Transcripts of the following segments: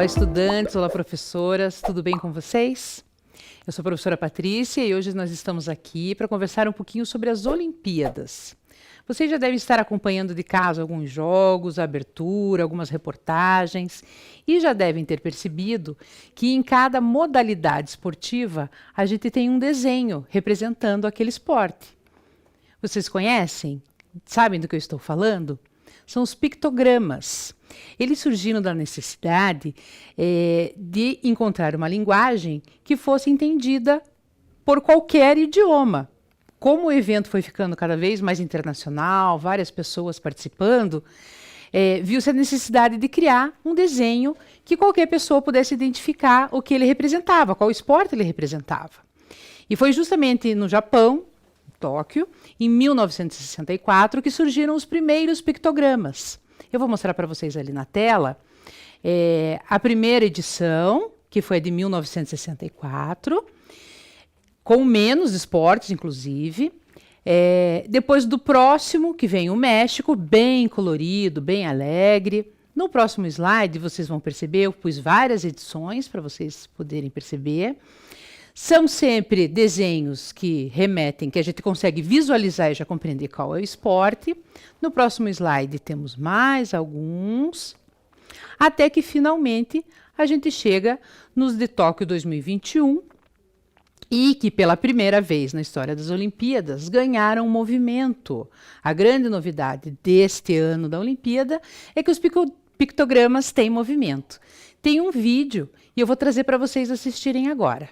Olá, estudantes, olá, professoras, tudo bem com vocês? Eu sou a professora Patrícia e hoje nós estamos aqui para conversar um pouquinho sobre as Olimpíadas. Vocês já devem estar acompanhando de casa alguns jogos, a abertura, algumas reportagens e já devem ter percebido que em cada modalidade esportiva a gente tem um desenho representando aquele esporte. Vocês conhecem? Sabem do que eu estou falando? São os pictogramas. Eles surgiram da necessidade de encontrar uma linguagem que fosse entendida por qualquer idioma. Como o evento foi ficando cada vez mais internacional, várias pessoas participando, viu-se a necessidade de criar um desenho que qualquer pessoa pudesse identificar o que ele representava, qual esporte ele representava. E foi justamente no Japão, Tóquio, em 1964, que surgiram os primeiros pictogramas. Eu vou mostrar para vocês ali na tela a primeira edição, que foi de 1964, com menos esportes, inclusive. Depois do próximo, que vem o México, bem colorido, bem alegre. No próximo slide, vocês vão perceber, eu pus várias edições para vocês poderem perceber. São sempre desenhos que remetem, que a gente consegue visualizar e já compreender qual é o esporte. No próximo slide temos mais alguns, até que finalmente a gente chega nos de Tóquio 2021 e que pela primeira vez na história das Olimpíadas ganharam movimento. A grande novidade deste ano da Olimpíada é que os pictogramas têm movimento. Tem um vídeo e eu vou trazer para vocês assistirem agora.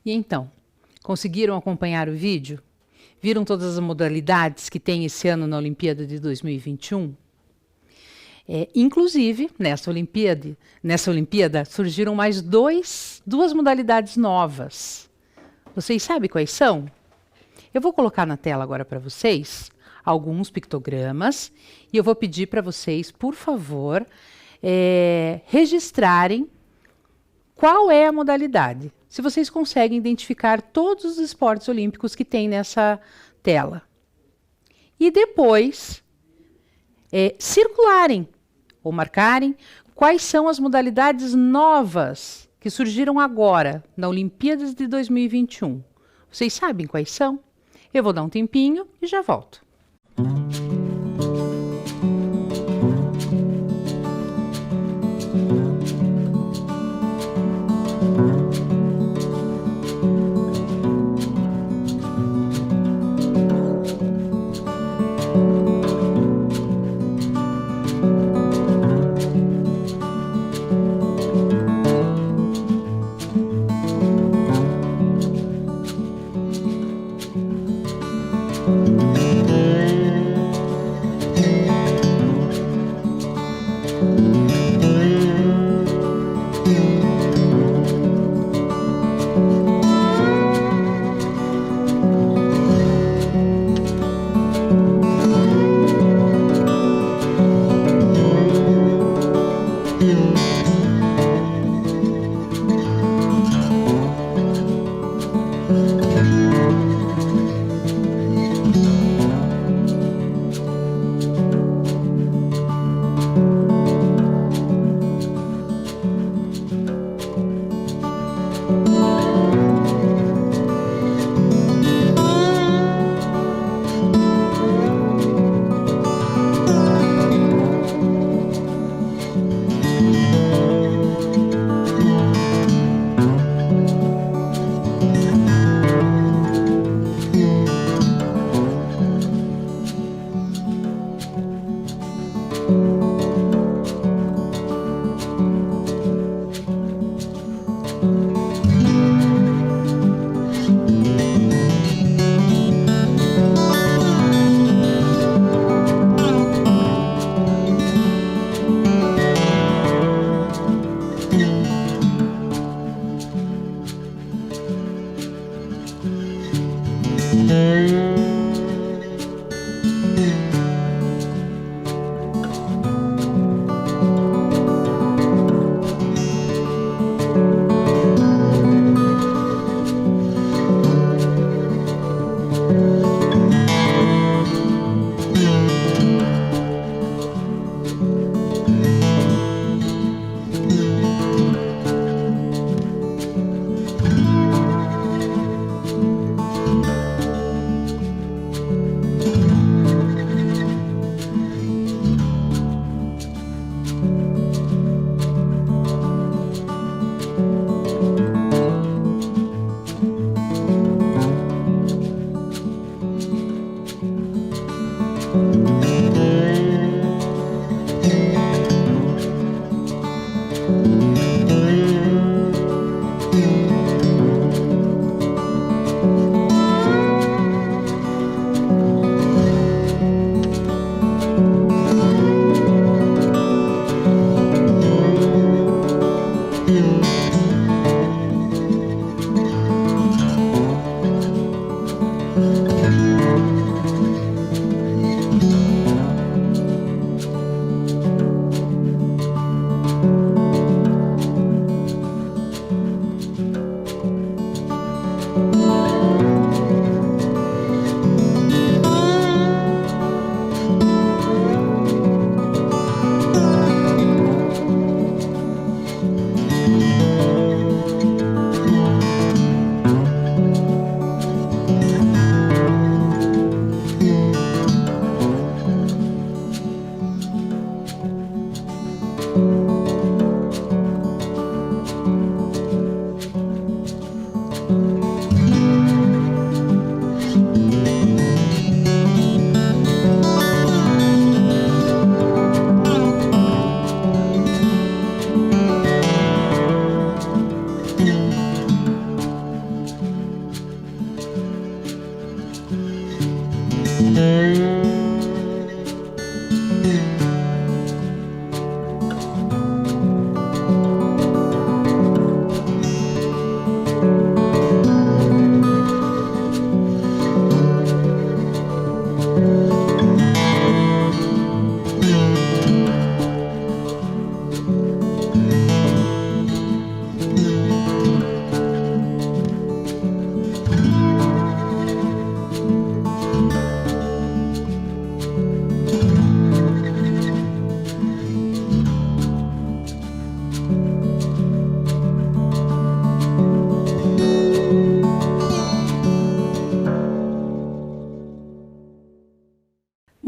E então, conseguiram acompanhar o vídeo? Viram todas as modalidades que tem esse ano na Olimpíada de 2021? Inclusive, nessa Olimpíada surgiram mais duas modalidades novas. Vocês sabem quais são? Eu vou colocar na tela agora para vocês alguns pictogramas e eu vou pedir para vocês, por favor, registrarem qual é a modalidade. Se vocês conseguem identificar todos os esportes olímpicos que tem nessa tela. E depois, circularem ou marcarem quais são as modalidades novas que surgiram agora na Olimpíadas de 2021. Vocês sabem quais são? Eu vou dar um tempinho e já volto.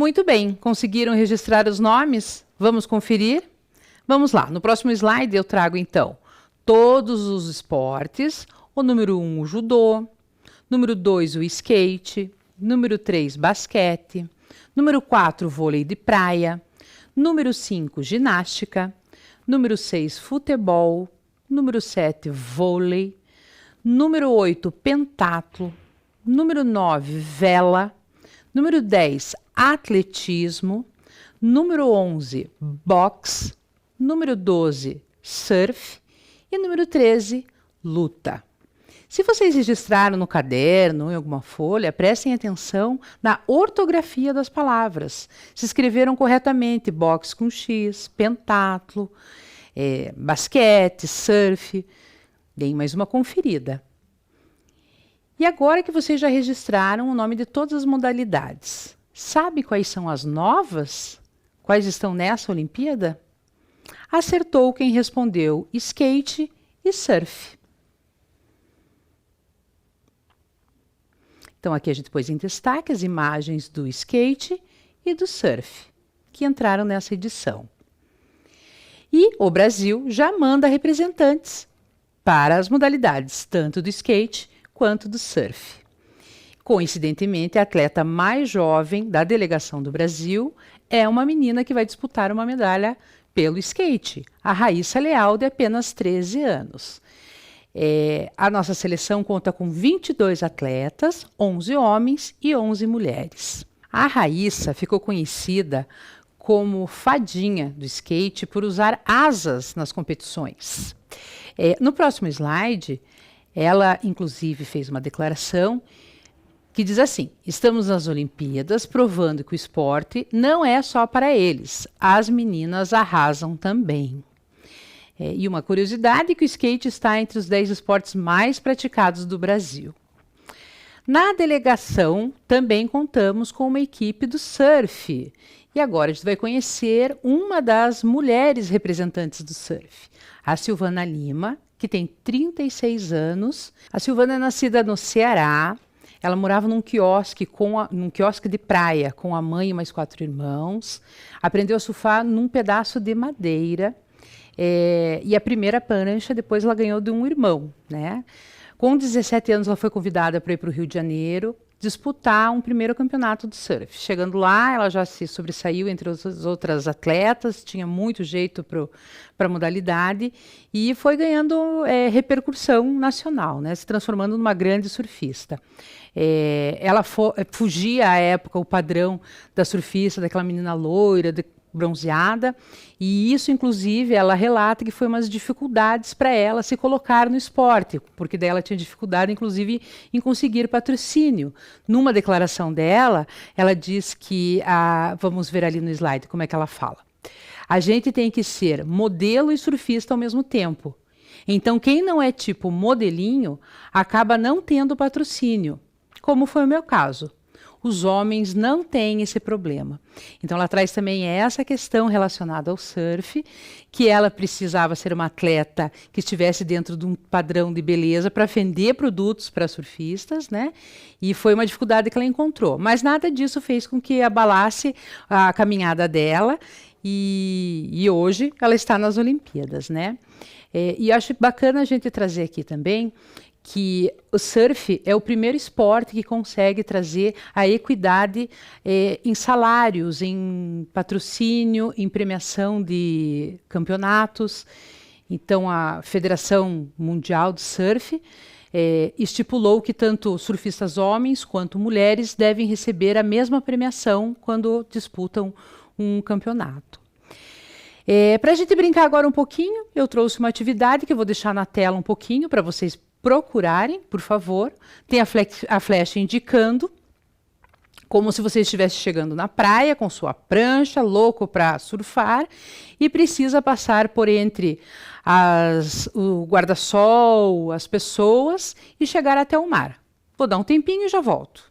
Muito bem, conseguiram registrar os nomes? Vamos conferir? Vamos lá, no próximo slide eu trago então todos os esportes, o número 1, o judô, número 2, o skate, número 3, basquete, número 4, vôlei de praia, número 5, ginástica, número 6, futebol, número 7, vôlei, número 8, pentatlo, número 9, vela, número 10, atletismo, número 11, boxe, número 12, surf e número 13, luta. Se vocês registraram no caderno ou em alguma folha, prestem atenção na ortografia das palavras. Se escreveram corretamente boxe com X, pentatlo, basquete, surf. Deem mais uma conferida. E agora que vocês já registraram o nome de todas as modalidades, sabe quais são as novas? Quais estão nessa Olimpíada? Acertou quem respondeu skate e surf. Então, aqui a gente pôs em destaque as imagens do skate e do surf, que entraram nessa edição. E o Brasil já manda representantes para as modalidades, tanto do skate quanto do surf. Coincidentemente, a atleta mais jovem da delegação do Brasil é uma menina que vai disputar uma medalha pelo skate, a Raíssa Leal, de apenas 13 anos. A nossa seleção conta com 22 atletas, 11 homens e 11 mulheres. A Raíssa ficou conhecida como fadinha do skate por usar asas nas competições. No próximo slide, ela inclusive fez uma declaração que diz assim: estamos nas Olimpíadas provando que o esporte não é só para eles, as meninas arrasam também. E uma curiosidade é que o skate está entre os 10 esportes mais praticados do Brasil. Na delegação também contamos com uma equipe do surf. E agora a gente vai conhecer uma das mulheres representantes do surf, a Silvana Lima, que tem 36 anos. A Silvana é nascida no Ceará. Ela morava num quiosque de praia com a mãe e mais 4 irmãos. Aprendeu a surfar num pedaço de madeira. E a primeira prancha depois ela ganhou de um irmão, né? Com 17 anos ela foi convidada para ir para o Rio de Janeiro disputar um primeiro campeonato de surf. Chegando lá, ela já se sobressaiu entre as outras atletas, tinha muito jeito para a modalidade e foi ganhando repercussão nacional, né? Se transformando numa grande surfista. Ela fugia à época o padrão da surfista, daquela menina loira, bronzeada, e isso, inclusive, ela relata que foi umas dificuldades para ela se colocar no esporte, porque daí ela tinha dificuldade, inclusive, em conseguir patrocínio. Numa declaração dela, ela diz que, vamos ver ali no slide como é que ela fala, a gente tem que ser modelo e surfista ao mesmo tempo. Então, quem não é tipo modelinho, acaba não tendo patrocínio, como foi o meu caso. Os homens não têm esse problema. Então, ela traz também essa questão relacionada ao surf, que ela precisava ser uma atleta que estivesse dentro de um padrão de beleza para vender produtos para surfistas, né? E foi uma dificuldade que ela encontrou. Mas nada disso fez com que abalasse a caminhada dela e hoje ela está nas Olimpíadas, né? E acho bacana a gente trazer aqui também que o surf é o primeiro esporte que consegue trazer a equidade em salários, em patrocínio, em premiação de campeonatos. Então, a Federação Mundial de Surf estipulou que tanto surfistas homens quanto mulheres devem receber a mesma premiação quando disputam um campeonato. Para a gente brincar agora um pouquinho, eu trouxe uma atividade que eu vou deixar na tela um pouquinho para vocês procurarem, por favor. Tem a flecha indicando, como se você estivesse chegando na praia com sua prancha, louco para surfar, e precisa passar por entre o guarda-sol, as pessoas, e chegar até o mar. Vou dar um tempinho e já volto.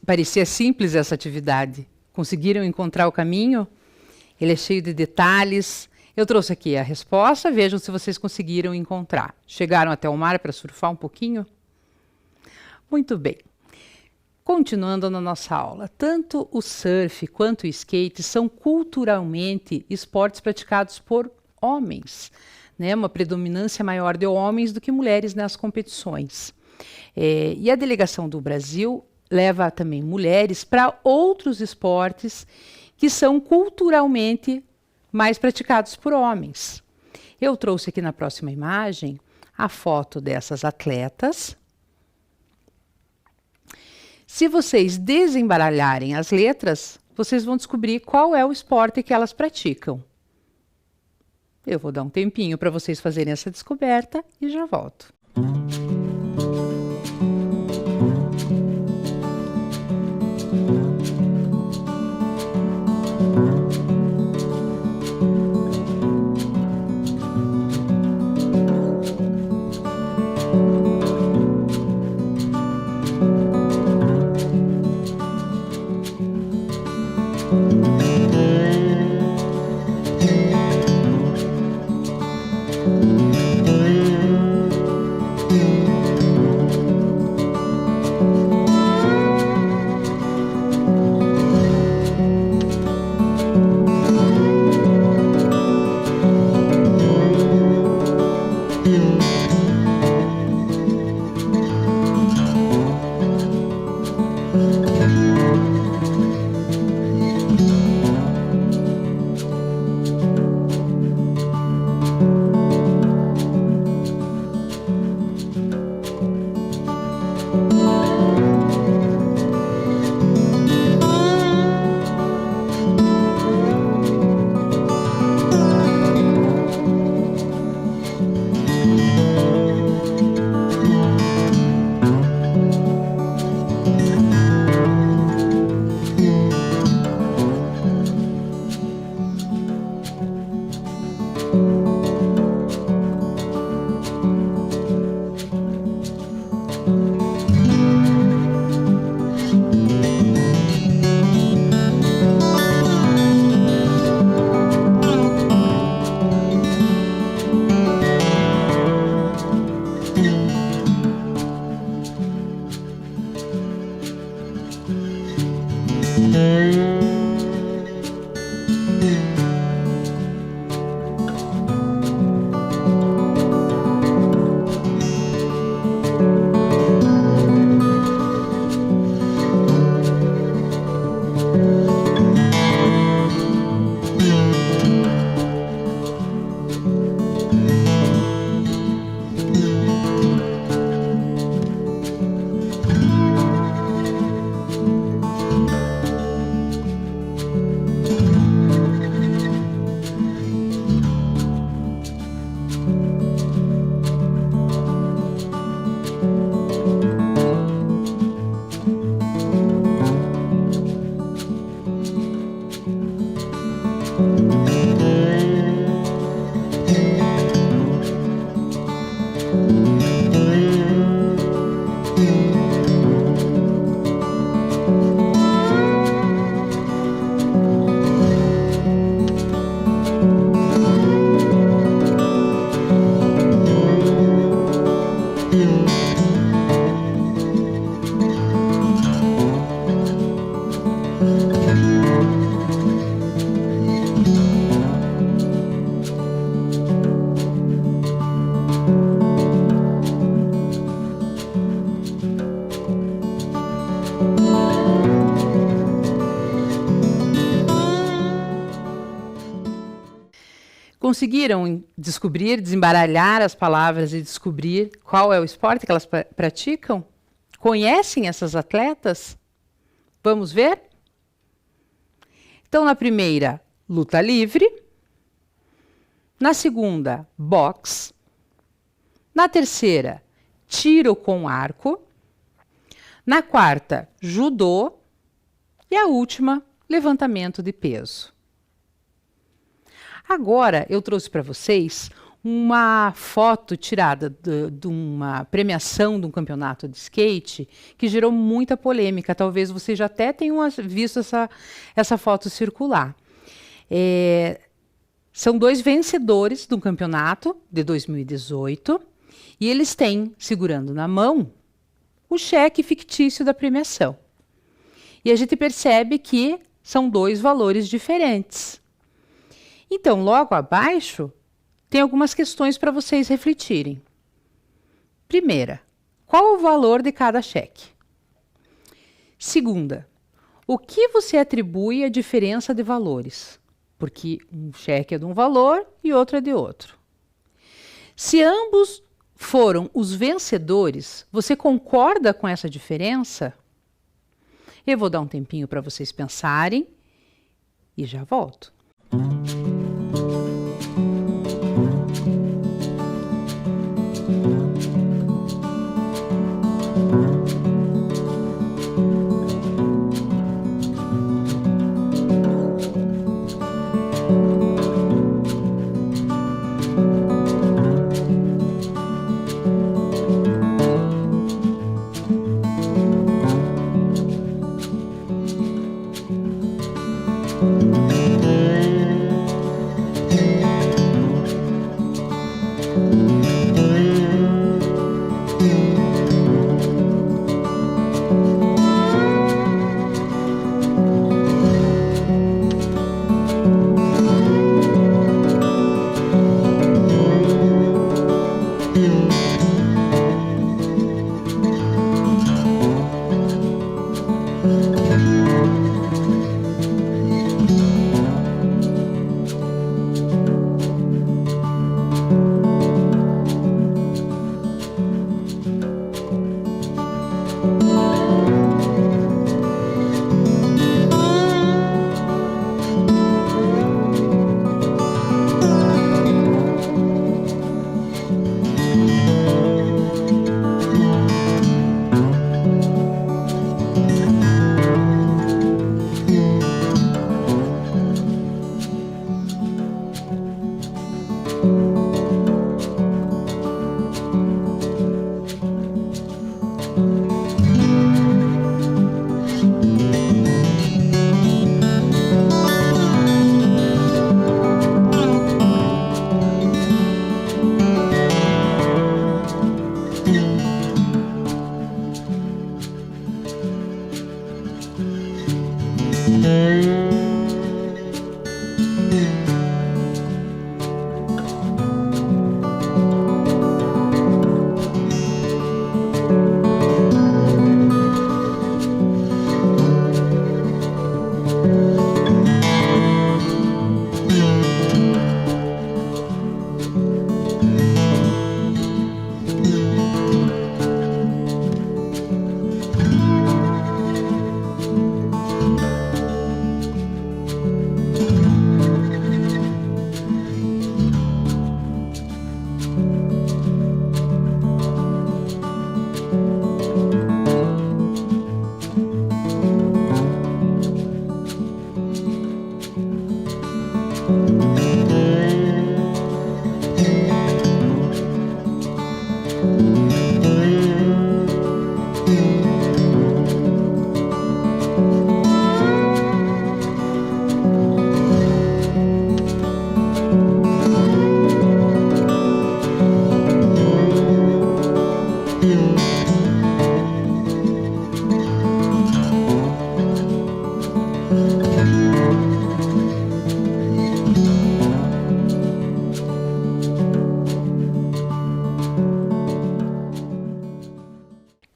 Parecia simples essa atividade. Conseguiram encontrar o caminho? Ele é cheio de detalhes. Eu trouxe aqui a resposta, vejam se vocês conseguiram encontrar. Chegaram até o mar para surfar um pouquinho? Muito bem. Continuando na nossa aula, tanto o surf quanto o skate são culturalmente esportes praticados por homens, né? Uma predominância maior de homens do que mulheres nas competições. E a delegação do Brasil leva também mulheres para outros esportes que são culturalmente mais praticados por homens. Eu trouxe aqui na próxima imagem a foto dessas atletas. Se vocês desembaralharem as letras, vocês vão descobrir qual é o esporte que elas praticam. Eu vou dar um tempinho para vocês fazerem essa descoberta e já volto. Conseguiram descobrir, desembaralhar as palavras e descobrir qual é o esporte que elas praticam? Conhecem essas atletas? Vamos ver? Então, na primeira, luta livre. Na segunda, boxe. Na terceira, tiro com arco. Na quarta, judô. E a última, levantamento de peso. Agora, eu trouxe para vocês uma foto tirada de uma premiação de um campeonato de skate que gerou muita polêmica. Talvez vocês já até tenham visto essa foto circular. São dois vencedores do campeonato de 2018 e eles têm, segurando na mão, o cheque fictício da premiação. E a gente percebe que são dois valores diferentes. Então, logo abaixo, tem algumas questões para vocês refletirem. Primeira, qual o valor de cada cheque? Segunda, o que você atribui à diferença de valores? Porque um cheque é de um valor e outro é de outro. Se ambos foram os vencedores, você concorda com essa diferença? Eu vou dar um tempinho para vocês pensarem e já volto.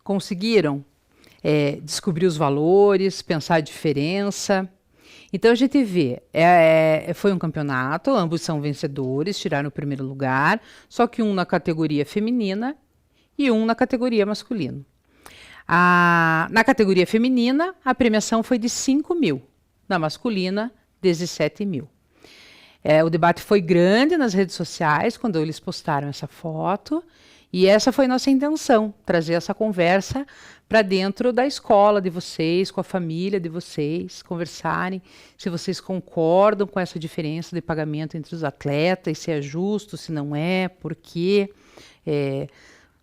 Conseguiram descobrir os valores, pensar a diferença. Então a gente vê, foi um campeonato, ambos são vencedores, tiraram o primeiro lugar, só que um na categoria feminina e um na categoria masculina. Na categoria feminina, a premiação foi de 5 mil, na masculina, 17 mil. O debate foi grande nas redes sociais, quando eles postaram essa foto, e essa foi nossa intenção, trazer essa conversa para dentro da escola de vocês, com a família de vocês, conversarem se vocês concordam com essa diferença de pagamento entre os atletas, se é justo, se não é, por quê.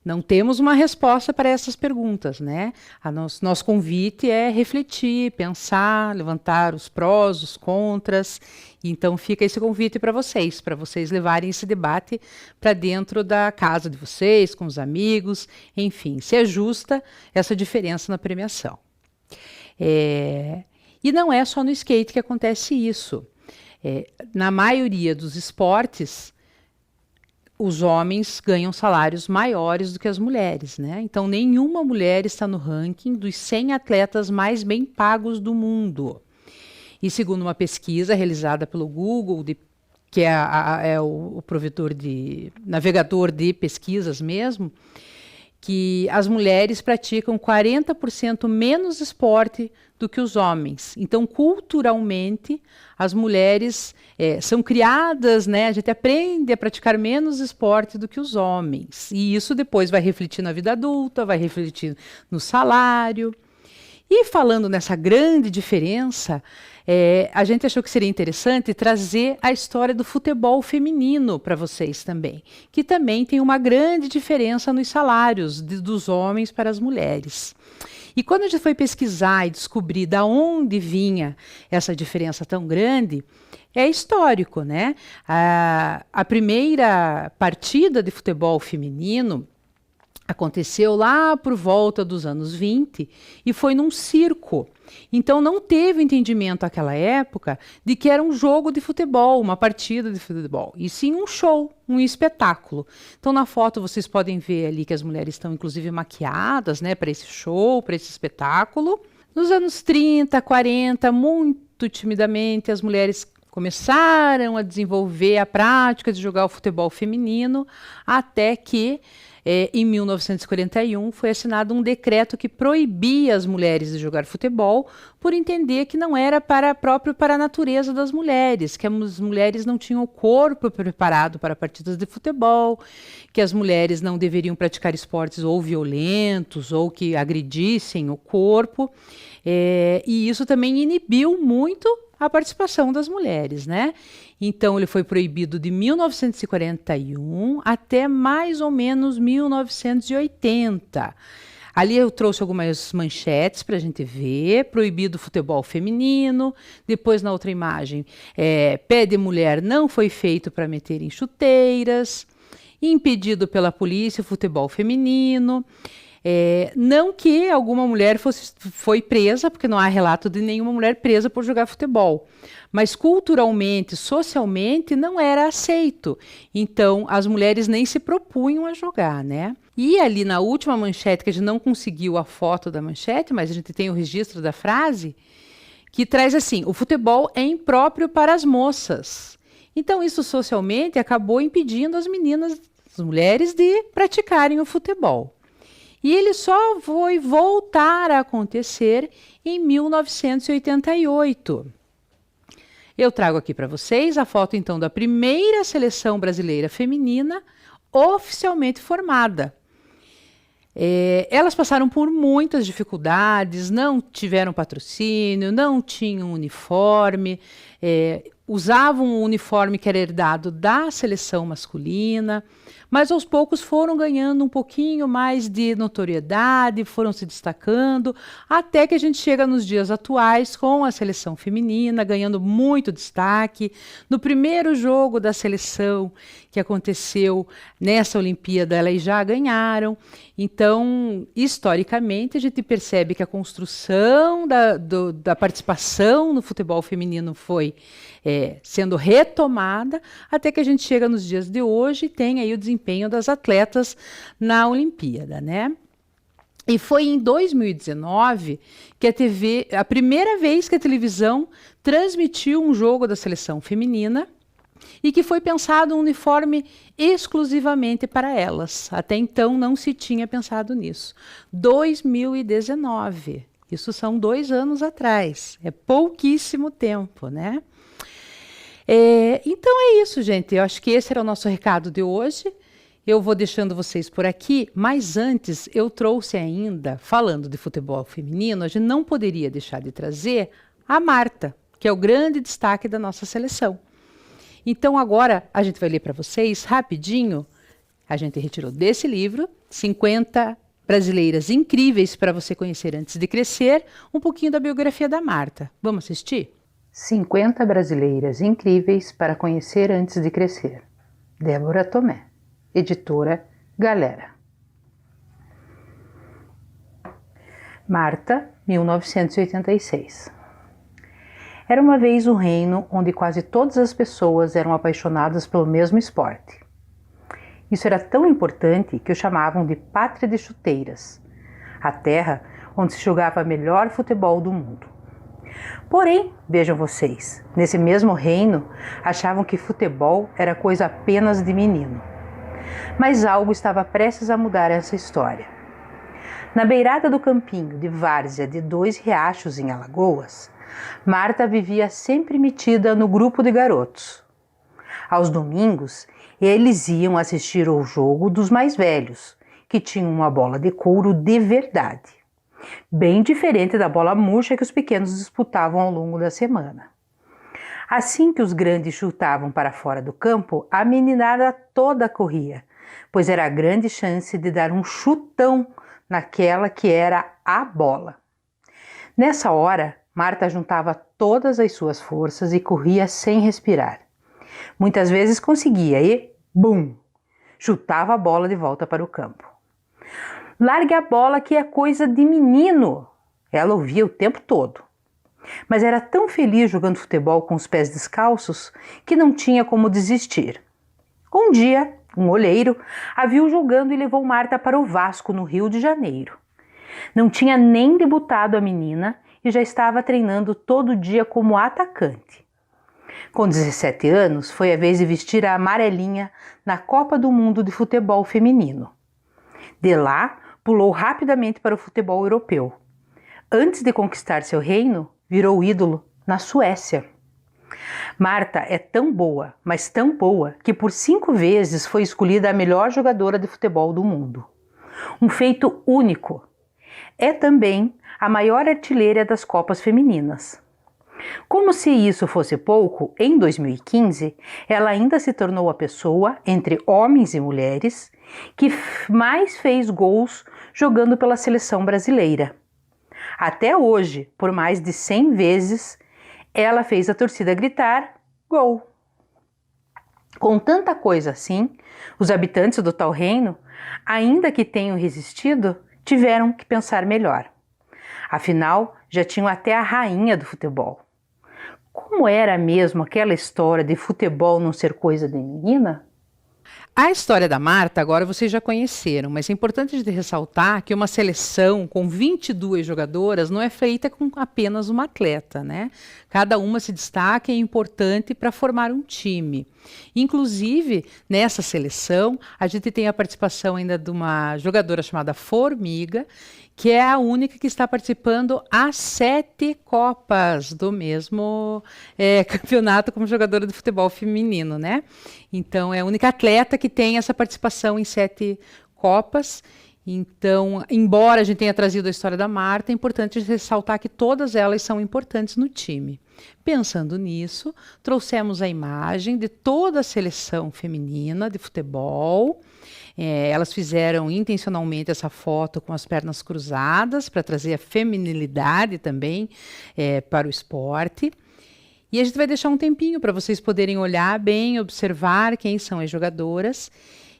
Não temos uma resposta para essas perguntas, né? Nosso convite é refletir, pensar, levantar os prós, os contras. Então fica esse convite para vocês levarem esse debate para dentro da casa de vocês, com os amigos, enfim, se é justa essa diferença na premiação. E não é só no skate que acontece isso. Na maioria dos esportes, os homens ganham salários maiores do que as mulheres, né? Então, nenhuma mulher está no ranking dos 100 atletas mais bem pagos do mundo. E segundo uma pesquisa realizada pelo Google, que é o provedor navegador de pesquisas mesmo, que as mulheres praticam 40% menos esporte do que os homens. Então, culturalmente, as mulheres são criadas, né? A gente aprende a praticar menos esporte do que os homens. E isso depois vai refletir na vida adulta, vai refletir no salário. E falando nessa grande diferença, A gente achou que seria interessante trazer a história do futebol feminino para vocês também, que também tem uma grande diferença nos salários dos homens para as mulheres. E quando a gente foi pesquisar e descobrir da onde vinha essa diferença tão grande, é histórico, né? A primeira partida de futebol feminino aconteceu lá por volta dos anos 20 e foi num circo. Então não teve entendimento naquela época de que era um jogo de futebol, uma partida de futebol, e sim um show, um espetáculo. Então na foto vocês podem ver ali que as mulheres estão inclusive maquiadas, né, para esse show, para esse espetáculo. Nos anos 30, 40, muito timidamente as mulheres começaram a desenvolver a prática de jogar o futebol feminino, até que em 1941 foi assinado um decreto que proibia as mulheres de jogar futebol, por entender que não era próprio para a natureza das mulheres, que as mulheres não tinham o corpo preparado para partidas de futebol, que as mulheres não deveriam praticar esportes ou violentos ou que agredissem o corpo. E isso também inibiu muito a participação das mulheres, né? Então, ele foi proibido de 1941 até mais ou menos 1980. Ali eu trouxe algumas manchetes para a gente ver. Proibido o futebol feminino. Depois, na outra imagem, pé de mulher não foi feito para meter em chuteiras. Impedido pela polícia o futebol feminino. Não que alguma mulher foi presa, porque não há relato de nenhuma mulher presa por jogar futebol, mas culturalmente, socialmente, não era aceito. Então, as mulheres nem se propunham a jogar, né? E ali na última manchete, que a gente não conseguiu a foto da manchete, mas a gente tem o registro da frase, que traz assim: o futebol é impróprio para as moças. Então, isso socialmente acabou impedindo as meninas, as mulheres, de praticarem o futebol. E ele só foi voltar a acontecer em 1988. Eu trago aqui para vocês a foto, então, da primeira seleção brasileira feminina oficialmente formada. Elas passaram por muitas dificuldades, não tiveram patrocínio, não tinham uniforme, usavam um uniforme que era herdado da seleção masculina, mas aos poucos foram ganhando um pouquinho mais de notoriedade, foram se destacando, até que a gente chega nos dias atuais com a seleção feminina, ganhando muito destaque. No primeiro jogo da seleção que aconteceu nessa Olimpíada, elas já ganharam. Então, historicamente, a gente percebe que a construção da participação no futebol feminino foi sendo retomada, até que a gente chega nos dias de hoje e tem aí o desempenho das atletas na Olimpíada, né? E foi em 2019 que a primeira vez que a televisão transmitiu um jogo da seleção feminina, e que foi pensado um uniforme exclusivamente para elas. Até então não se tinha pensado nisso. 2019, isso são 2 anos atrás, é pouquíssimo tempo, né? Então é isso, gente. Eu acho que esse era o nosso recado de hoje. Eu vou deixando vocês por aqui, mas antes eu trouxe ainda, falando de futebol feminino, a gente não poderia deixar de trazer a Marta, que é o grande destaque da nossa seleção. Então agora a gente vai ler para vocês rapidinho, a gente retirou desse livro, 50 brasileiras incríveis para você conhecer antes de crescer, um pouquinho da biografia da Marta. Vamos assistir? 50 brasileiras incríveis para conhecer antes de crescer. Débora Tomé, editora Galera. Marta, 1986. Era uma vez um reino onde quase todas as pessoas eram apaixonadas pelo mesmo esporte. Isso era tão importante que o chamavam de Pátria de Chuteiras, a terra onde se jogava o melhor futebol do mundo. Porém, vejam vocês, nesse mesmo reino achavam que futebol era coisa apenas de menino. Mas algo estava prestes a mudar essa história. Na beirada do campinho de várzea de 2 riachos em Alagoas, Marta vivia sempre metida no grupo de garotos. Aos domingos, eles iam assistir ao jogo dos mais velhos, que tinham uma bola de couro de verdade. bem diferente da bola murcha que os pequenos disputavam ao longo da semana. Assim que os grandes chutavam para fora do campo, a meninada toda corria, pois era a grande chance de dar um chutão naquela que era a bola. Nessa hora, Marta juntava todas as suas forças e corria sem respirar. Muitas vezes conseguia e, bum, chutava a bola de volta para o campo. Largue a bola que é coisa de menino, ela ouvia o tempo todo. Mas era tão feliz jogando futebol com os pés descalços que não tinha como desistir. Um dia, um olheiro a viu jogando e levou Marta para o Vasco, no Rio de Janeiro. Não tinha nem debutado a menina e já estava treinando todo dia como atacante. Com 17 anos, foi a vez de vestir a amarelinha na Copa do Mundo de Futebol Feminino. De lá, pulou rapidamente para o futebol europeu. Antes de conquistar seu reino, virou ídolo na Suécia. Marta é tão boa, mas tão boa, que por 5 vezes foi escolhida a melhor jogadora de futebol do mundo. Um feito único. É também a maior artilheira das Copas Femininas. Como se isso fosse pouco, em 2015, ela ainda se tornou a pessoa, entre homens e mulheres, que mais fez gols jogando pela seleção brasileira. Até hoje, por mais de 100 vezes, ela fez a torcida gritar gol. Com tanta coisa assim, os habitantes do tal reino, ainda que tenham resistido, tiveram que pensar melhor. Afinal, já tinham até a rainha do futebol. Como era mesmo aquela história de futebol não ser coisa de menina? A história da Marta agora vocês já conheceram, mas é importante de ressaltar que uma seleção com 22 jogadoras não é feita com apenas uma atleta, né? Cada uma se destaca e é importante para formar um time. Inclusive, nessa seleção, a gente tem a participação ainda de uma jogadora chamada Formiga, que é a única que está participando às 7 Copas do mesmo campeonato como jogadora de futebol feminino, né? Então, é a única atleta que tem essa participação em 7 Copas. Então, embora a gente tenha trazido a história da Marta, é importante ressaltar que todas elas são importantes no time. Pensando nisso, trouxemos a imagem de toda a seleção feminina de futebol. Elas fizeram intencionalmente essa foto com as pernas cruzadas para trazer a feminilidade também para o esporte. E a gente vai deixar um tempinho para vocês poderem olhar bem, observar quem são as jogadoras.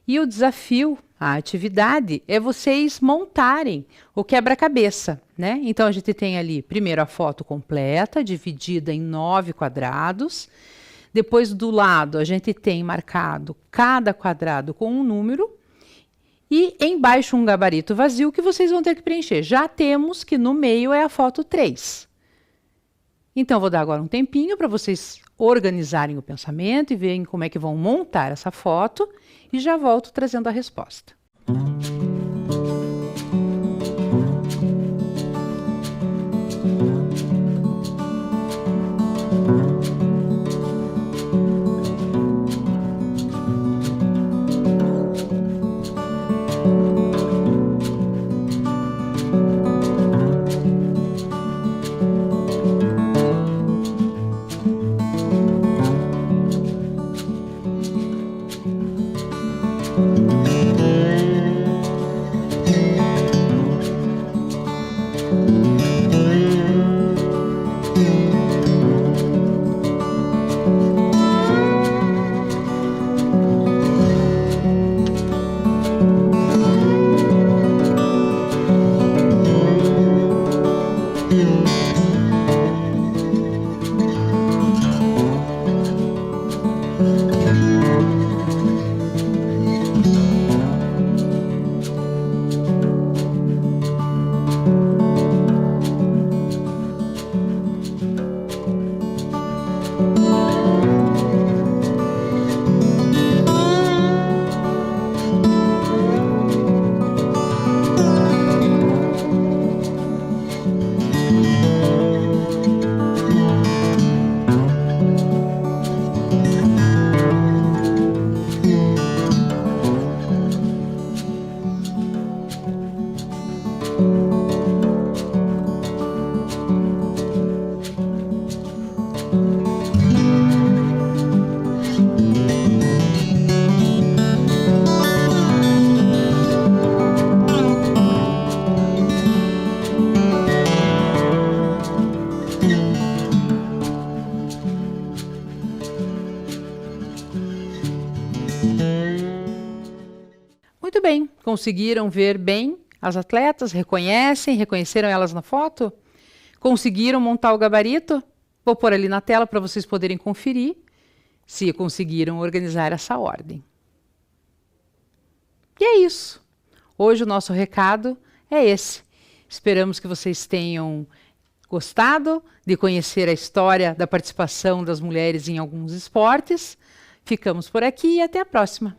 E o desafio, a atividade, é vocês montarem o quebra-cabeça, né? Então, a gente tem ali, primeiro, a foto completa, dividida em 9 quadrados. Depois, do lado, a gente tem marcado cada quadrado com um número. E embaixo um gabarito vazio que vocês vão ter que preencher. Já temos que no meio é a foto 3. Então, vou dar agora um tempinho para vocês organizarem o pensamento e verem como é que vão montar essa foto. E já volto trazendo a resposta. Muito bem, conseguiram ver bem as atletas? Reconheceram elas na foto? Conseguiram montar o gabarito? Vou pôr ali na tela para vocês poderem conferir se conseguiram organizar essa ordem. E é isso. Hoje o nosso recado é esse. Esperamos que vocês tenham gostado de conhecer a história da participação das mulheres em alguns esportes. Ficamos por aqui e até a próxima.